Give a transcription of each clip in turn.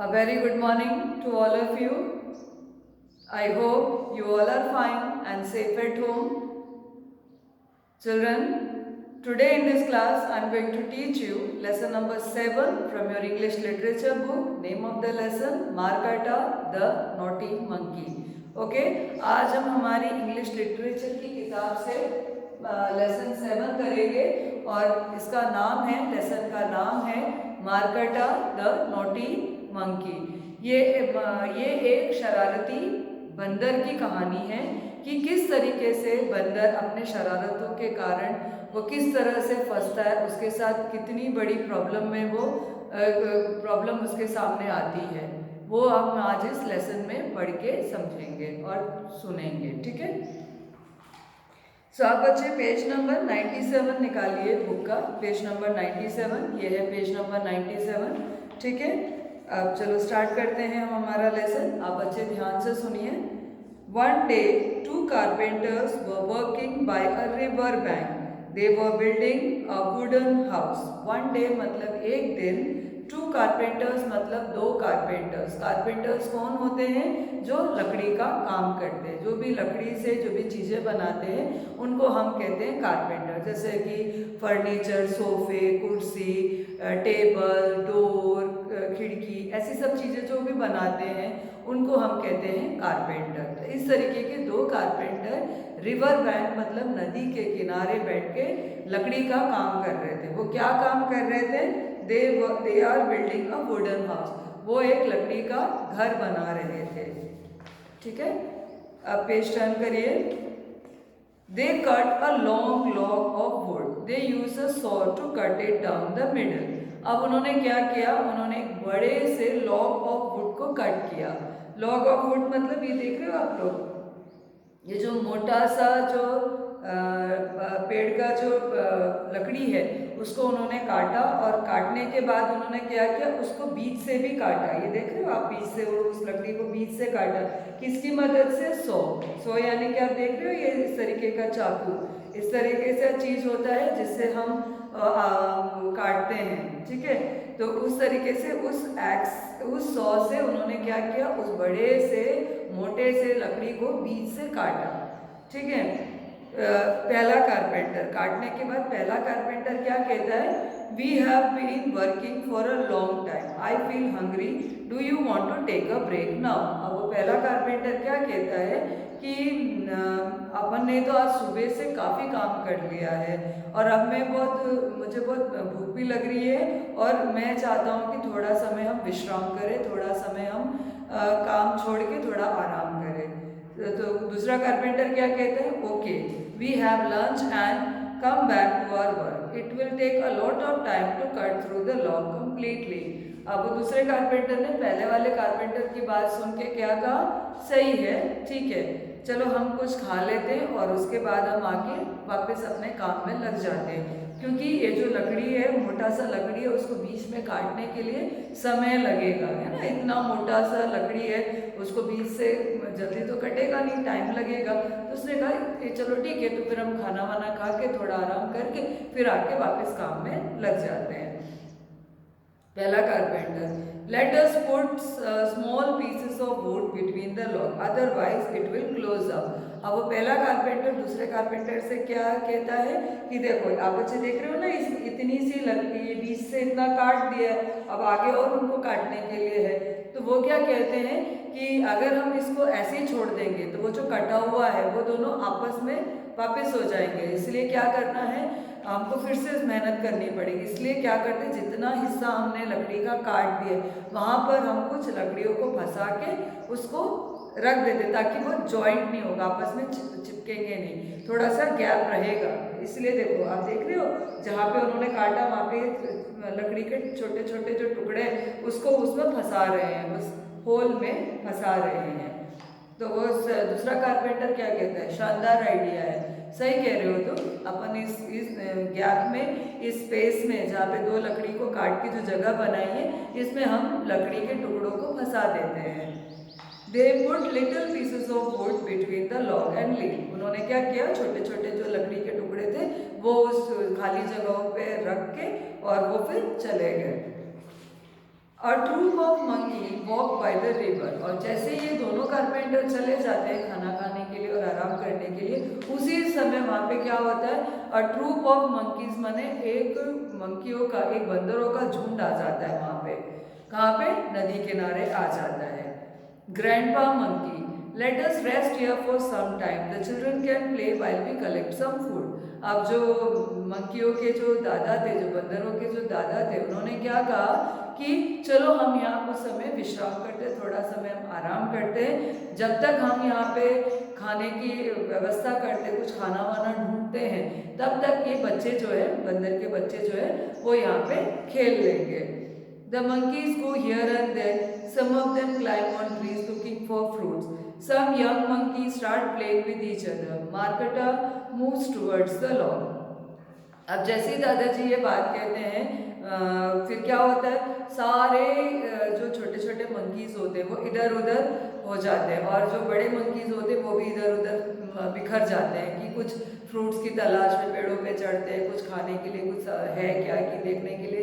A very good morning to all of you. I hope you all are fine and safe at home. Children, today in this class I am going to teach you lesson number 7 from your English literature book. Name of the lesson Markata the Naughty Monkey. Okay आज हम हमारी English literature की किताब से lesson 7 करेंगे और इसका नाम है, लेसन का नाम है मार्कटा द नॉटी मंकी। ये एक शरारती बंदर की कहानी है कि किस तरीके से बंदर अपने शरारतों के कारण वो किस तरह से फंसता है, उसके साथ कितनी बड़ी प्रॉब्लम में वो प्रॉब्लम उसके सामने आती है, वो हम आज इस लेसन में पढ़ के समझेंगे और सुनेंगे। ठीक है, सो आप बच्चे पेज नंबर 97 निकालिए बुक का। पेज नंबर 97, ये है पेज नंबर 97। ठीक है, अब चलो स्टार्ट करते हैं हम हमारा लेसन। आप बच्चे ध्यान से सुनिए। One day two carpenters were working by a river bank. They were building a wooden house. One day मतलब एक दिन, टू कारपेंटर्स मतलब दो कारपेंटर्स। कारपेंटर्स कौन होते हैं? जो लकड़ी का काम करते हैं, जो भी लकड़ी से जो भी चीज़ें बनाते हैं उनको हम कहते हैं कारपेंटर। जैसे कि फर्नीचर, सोफे, कुर्सी, टेबल, डोर, खिड़की, ऐसी सब चीज़ें जो भी बनाते हैं उनको हम कहते हैं कारपेंटर। तो इस तरीके के दो कारपेंटर रिवर बैंक मतलब नदी के किनारे बैठ के लकड़ी का काम कर रहे थे। वो क्या काम कर रहे थे? They are building a wooden house. वो एक लकड़ी का घर बना रहे थे। ठीक है, अब पेज टर्न करिए। They cut a long log of wood. They use a saw to cut it down the middle. अब उन्होंने क्या किया? उन्होंने एक बड़े से लॉग ऑफ वुड को कट किया। लॉग ऑफ वुड मतलब ये देख रहे हो आप लोग, ये जो मोटा सा जो पेड़ का जो लकड़ी है उसको उन्होंने काटा, और काटने के बाद उन्होंने क्या किया? उसको बीच से भी काटा। ये देख रहे हो आप, बीच से उस लकड़ी को बीच से काटा। किसकी मदद से? सो यानी कि आप देख रहे हो ये इस तरीके का चाकू, इस तरीके से चीज होता है जिससे हम काटते हैं। ठीक है, तो उस तरीके से उस सॉ से उन्होंने क्या किया? उस बड़े से मोटे से लकड़ी को बीच से काटा। ठीक है, पहला कारपेंटर काटने के बाद पहला कारपेंटर क्या कहता है? We have been working for a long time, I feel hungry, do you want to take a break now. अब वो पहला कारपेंटर क्या कहता है कि अपन ने तो आज सुबह से काफ़ी काम कर लिया है और अब मुझे बहुत भूख भी लग रही है और मैं चाहता हूँ कि थोड़ा समय हम विश्राम करें, थोड़ा समय हम काम छोड़ के थोड़ा आराम करें। तो दूसरा कारपेंटर क्या कहते हैं? Okay, we have lunch and come back to our work, it will take a lot of time to cut through the log completely. अब वो दूसरे कारपेंटर ने पहले वाले कारपेंटर की बात सुन के क्या कहा? सही है, ठीक है, चलो हम कुछ खा लेते हैं और उसके बाद हम आके वापस अपने काम में लग जाते हैं, क्योंकि ये जो लकड़ी है, मोटा सा लकड़ी है, उसको बीच में काटने के लिए समय लगेगा, है ना। इतना मोटा सा लकड़ी है, उसको बीच से जल्दी तो कटेगा नहीं, टाइम लगेगा। तो उसने कहा चलो ठीक है, तो फिर हम खाना वाना खा के थोड़ा आराम करके फिर आके वापस काम में लग जाते हैं। पहला carpenter, let us put small pieces of would between the log otherwise it will close up. अब वो पहला कारपेंटर दूसरे कारपेंटर से क्या कहता है कि देखो आप बच्चे देख रहे हो ना, इतनी सी लगती है, बीच से इतना काट दिया है, अब आगे और उनको काटने के लिए है। तो वो क्या कहते हैं कि अगर हम इसको ऐसे ही छोड़ देंगे तो वो जो कटा हुआ है वो दोनों आपस में वापस हो जाएंगे, इसलिए क्या करना है? हमको फिर से मेहनत करनी पड़ेगी। इसलिए क्या करते, जितना हिस्सा हमने लकड़ी का काट दिया वहाँ पर हम कुछ लकड़ियों को फंसा के उसको रख देते ताकि वो जॉइंट नहीं होगा, आपस में चिपकेंगे नहीं, थोड़ा सा गैप रहेगा। इसलिए देखो आप देख रहे हो, जहाँ पे उन्होंने काटा वहाँ पे लकड़ी के छोटे छोटे जो टुकड़े उसको उसमें फंसा रहे हैं, उस होल में फंसा रहे हैं। तो वो दूसरा कारपेंटर क्या कहता है? शानदार आइडिया है, सही कह रहे हो तुम। अपन इस गैप में, इस स्पेस में जहाँ पे दो लकड़ी को काट के जो जगह बनाई है, इसमें हम लकड़ी के टुकड़ों को फंसा देते हैं। They put little pieces of would between the log and leaf. उन्होंने क्या किया? छोटे छोटे जो लकड़ी के टुकड़े थे वो उस खाली जगहों पे रख के और वो फिर चले गए। A troop of monkey walk by the river। और जैसे ये दोनों कारपेंटर चले जाते हैं खाना खाने के लिए और आराम करने के लिए, उसी समय वहाँ पे क्या होता है, अ ट्रूप ऑफ मंकीज माने एक मंकियों का, एक बंदरों का झुंड आ जाता है वहाँ पे। कहाँ पे? नदी किनारे आ जाता है। Grandpa monkey, let us rest here for some time, the children can play while we collect some food. अब जो मंकियों के जो दादा थे, जो बंदरों के जो दादा थे, उन्होंने क्या कहा कि चलो हम यहाँ कुछ समय विश्राम करते, थोड़ा समय हम आराम करते हैं, जब तक हम यहाँ पे खाने की व्यवस्था करते, कुछ खाना वाना ढूंढते हैं, तब तक ये बच्चे जो है, बंदर के बच्चे जो है, वो यहाँ पे खेल लेंगे। The monkeys go here and there. Some of them climb on trees looking for fruits. Some young monkeys start playing with each other. Marketa moves towards the lawn. अब जैसे ही दादाजी ये बात कहते हैं, फिर क्या होता है, सारे जो छोटे छोटे मंकीज होते हैं वो इधर उधर हो जाते हैं, और जो बड़े मंकीज होते हैं वो भी इधर उधर बिखर जाते हैं कि कुछ फ्रूट्स की तलाश में पेड़ों पे चढ़ते हैं, कुछ खाने के लिए कुछ है क्या कि देखने के लिए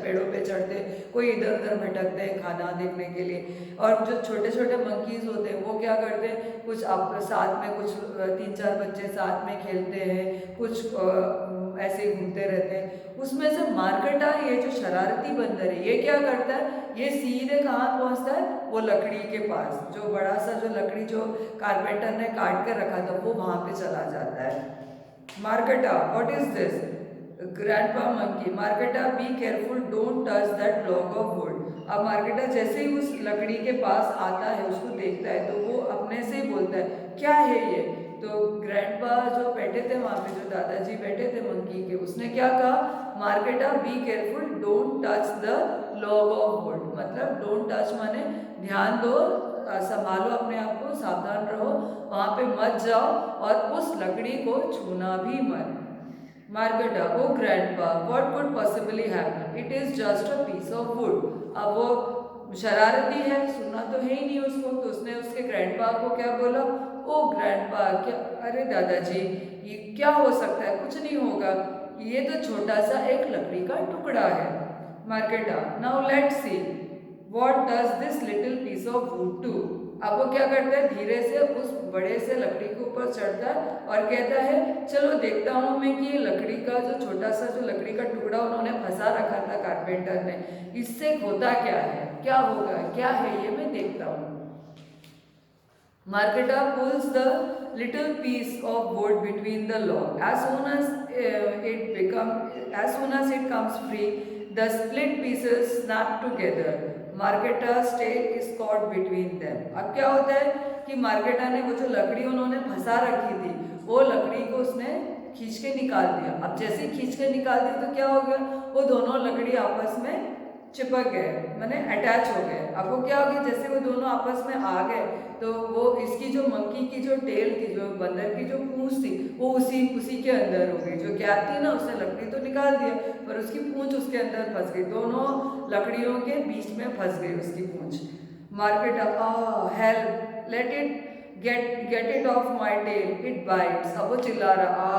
पेड़ों पे चढ़ते हैं, कोई इधर उधर भटकते हैं खाना देखने के लिए। और जो छोटे छोटे मंकीज होते हैं वो क्या करते हैं, कुछ साथ में, कुछ 3-4 बच्चे साथ में खेलते हैं, कुछ ऐसे ही घूमते रहते हैं। उसमें से मार्केटा, ये जो शरारती बंदर है, ये क्या करता है, ये सीधे कहाँ पहुँचता है, वो लकड़ी के पास, जो बड़ा सा जो लकड़ी जो कारपेंटर ने काट कर रखा था, वो वहाँ पे चला जाता है। Marketa, what is this? Grandpa monkey, Marketa be careful, don't touch that log of wood. अब मार्केटा जैसे ही उस लकड़ी के पास आता है, उसको देखता है, तो वो अपने से ही बोलता है, क्या है ये? तो ग्रैंडपा जो बैठे थे वहाँ पे, जो दादाजी बैठे थे मंकी के, उसने क्या कहा, Marketa be careful, don't touch the log of wood. मतलब डोंट टच माने ध्यान दो, संभालो अपने आप को, सावधान रहो, वहाँ पे मत जाओ और उस लकड़ी को छूना भी मत। Marketa, oh grandpa, what could possibly happen, it is just a piece of wood. अब वो शरारती है, सुनना तो है ही नहीं उसको, तो उसने उसके ग्रैंडपा को क्या बोला, ओ ग्रैंडपा, क्या, अरे दादाजी ये क्या हो सकता है, कुछ नहीं होगा, ये तो छोटा सा एक लकड़ी का टुकड़ा है। Marketa, now let's see what does this little piece of wood do. अब वो क्या करता है, धीरे से उस बड़े से लकड़ी के ऊपर चढ़ता है और कहता है, चलो देखता हूँ मैं कि ये लकड़ी का जो छोटा सा जो लकड़ी का टुकड़ा उन्होंने फंसा रखा था कारपेंटर ने, इससे होता क्या है, क्या होगा, क्या है ये, मैं देखता हूँ। Marketa pulls the little piece of wood between the log. As soon as it comes free, the split pieces snap together. Marketa's tail is caught between them. अब क्या होता है कि मार्केटा ने वो जो लकड़ी उन्होंने फंसा रखी थी, वो लकड़ी को उसने खींच के निकाल दिया। अब जैसे ही खींच के निकाल दिया तो क्या हो गया, वो दोनों लकड़ी आपस में चिपक गए, माने अटैच हो गए। अब वो क्या हो गया, जैसे वो दोनों आपस में आ गए, तो वो इसकी जो मंकी की जो टेल की, जो बंदर की जो पूंछ थी, वो उसी के अंदर हो गई। जो गैप थी ना, उसने लकड़ी तो निकाल दिया, पर उसकी पूंछ उसके अंदर फंस गई, दोनों लकड़ियों के बीच में फंस गई उसकी पूंछ। Marketa, help, let it get it off my tail, it bites. अब वो चिल्ला रहा,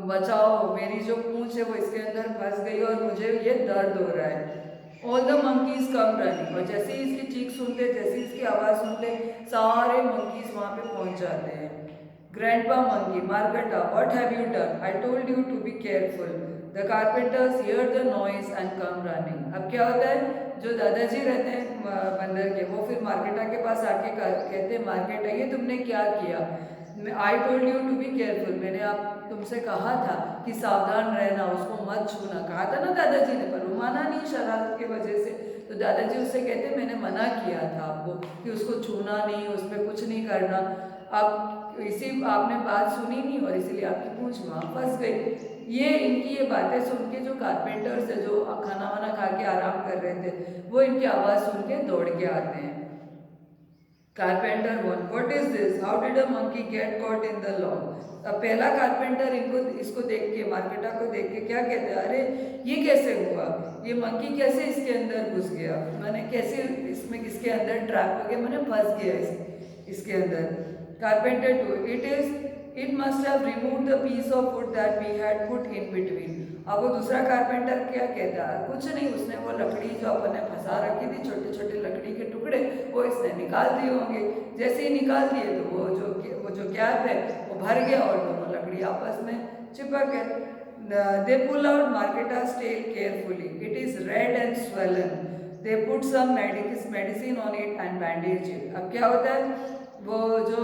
बचाओ, मेरी जो पूंछ है वो इसके अंदर फंस गई और मुझे ये दर्द हो रहा है। All the monkeys come running, और जैसे ही इसकी चीख सुनते, जैसे ही इसकी आवाज़ सुनते, सारे मंकीज वहाँ पे पहुँच जाते हैं। Grandpa monkey, Marketa, what have you done, I told you to be careful, the carpenters hear the noise and come running. अब क्या होता है, जो दादाजी रहते हैं बंदर के, वो फिर मार्केटा के पास आके कहते हैं, मार्केटा ये तुमने क्या किया, I told you to be careful, मैंने आप तुमसे कहा था कि सावधान रहना, उसको मत छूना, कहा था ना दादाजी ने, पर वो माना नहीं शरारत की वजह से। तो दादाजी उससे कहते, मैंने मना किया था आपको कि उसको छूना नहीं, उस पर कुछ नहीं करना, अब इसी आपने बात सुनी नहीं और इसीलिए आपकी पूंछ वहाँ फंस गई। ये इनकी ये बातें सुन के जो कारपेंटर्स है, जो खाना वाना खा के आराम कर रहे थे, वो इनकी आवाज़ सुन के दौड़ के आते हैं। Carpenter 1, what is this, how did a monkey get caught in the log. अब पहला कारपेंटर इसको देख के, मार्केटा को देख के क्या कहते हैं, अरे ये कैसे हुआ, ये मंकी कैसे इसके अंदर घुस गया, मैंने कैसे इसमें इसके अंदर ट्रैप हो गया, मैंने फंस गया इसके अंदर। कारपेंटर 2, it must have removed the piece of wood that we had put in between. अब वो दूसरा कारपेंटर क्या कहता है, कुछ नहीं, उसने वो लकड़ी जो अपन ने फंसा रखी थी, छोटे छोटे लकड़ी के टुकड़े, वो इसने निकाल दिए होंगे। जैसे ही निकाल दिए तो वो जो कैप है वो भर गया और दोनों लकड़ी आपस में चिपक गए। दे पुल आउट मार्केटा's tail carefully. It is red and swollen. They put some medicine on it and bandage it. अब क्या होता है, वो जो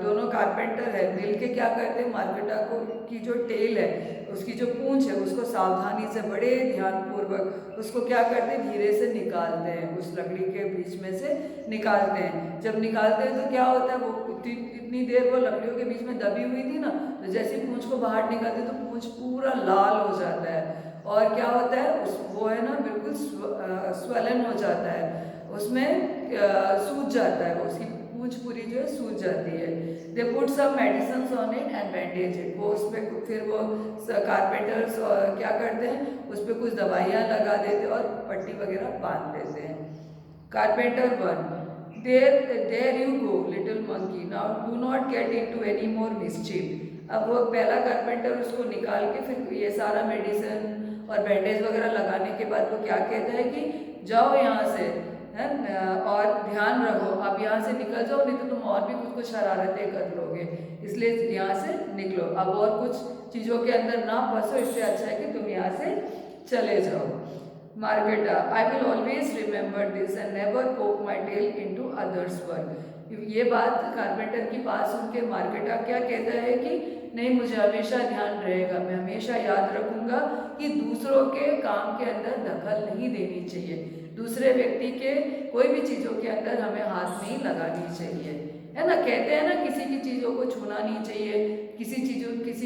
दोनों कारपेंटर है मिलके क्या करते हैं, मार्केटा को की जो टेल है, उसकी जो पूंछ है, उसको सावधानी से बड़े ध्यानपूर्वक उसको क्या करते हैं, धीरे से निकालते हैं, उस लकड़ी के बीच में से निकालते हैं। जब निकालते हैं तो क्या होता है, वो इतनी देर वो लकड़ियों के बीच में दबी हुई थी ना, तो जैसे पूंछ को बाहर निकालते तो पूंछ पूरा लाल हो जाता है, और क्या होता है वो है ना बिल्कुल स्वेलन हो जाता है, उसमें सूज जाता है, उसकी पूंछ पूरी जो है सूज जाती है। They put some medicine on it and bandage it, वो उस पर फिर वो कारपेंटर्स क्या करते हैं, उस पर कुछ दवाइयाँ लगा देते और पट्टी वगैरह बांध देते हैं। Carpenter 1, there you go little monkey, now do not get into any more mischief। अब वो पहला कारपेंटर उसको निकाल के फिर ये सारा मेडिसिन और बैंडेज वगैरह लगाने के बाद वो क्या कहता है कि जाओ यहाँ से, है, और ध्यान रखो, अब यहाँ से निकल जाओ, नहीं तो तुम और भी कुछ शरारतें कर लोगे, इसलिए यहाँ से निकलो, अब और कुछ चीज़ों के अंदर ना फंसो, इससे अच्छा है कि तुम यहाँ से चले जाओ। Marketa, I will always remember this and never पोक माई टेल इनटू अदर्स वर्क। ये बात कारपेंटर की बात सुन के मार्केटा क्या कहता है कि नहीं, मुझे हमेशा ध्यान रहेगा, मैं हमेशा याद रखूंगा कि दूसरों के काम के अंदर दखल नहीं देनी चाहिए, दूसरे व्यक्ति के कोई भी चीज़ों के अंदर हमें हाथ नहीं लगानी चाहिए, है ना। कहते हैं ना, किसी की चीज़ों को छूना नहीं चाहिए, किसी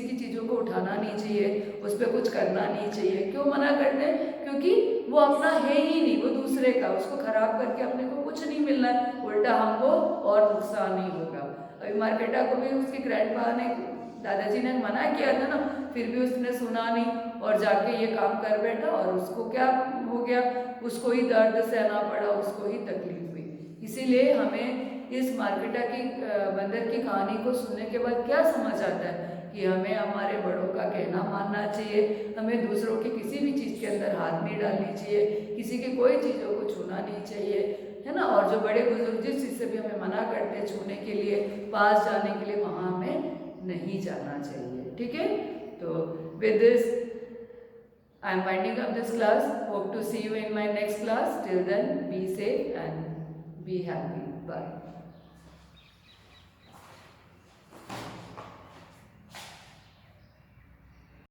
की चीज़ों को उठाना नहीं चाहिए, उस पर कुछ करना नहीं चाहिए। क्यों मना करते हैं? क्योंकि वो अपना है ही नहीं, वो दूसरे का, उसको खराब करके अपने को कुछ नहीं मिलना है, उल्टा हमको और नुकसान ही होगा। अभी मार्केटा को भी उसके ग्रैंडपा ने, दादाजी ने मना किया था ना, फिर भी उसने सुना नहीं और जाके ये काम कर बैठा, और उसको क्या हो गया, उसको ही दर्द सहना पड़ा, उसको ही तकलीफ हुई। इसीलिए हमें इस मार्केटा की बंदर की कहानी को सुनने के बाद क्या समझ आता है कि हमें हमारे बड़ों का कहना मानना चाहिए, हमें दूसरों की किसी भी चीज़ के अंदर हाथ नहीं डालनी चाहिए, किसी की कोई चीज़ों को छूना नहीं चाहिए, है ना। और जो बड़े बुजुर्ग जिस चीज़ से भी हमें मना करते हैं छूने के लिए, पास जाने के लिए, वहाँ हमें नहीं जाना चाहिए, ठीक है। तो with this I am winding up this class, hope to see you in my next class, till then be safe and be happy, bye.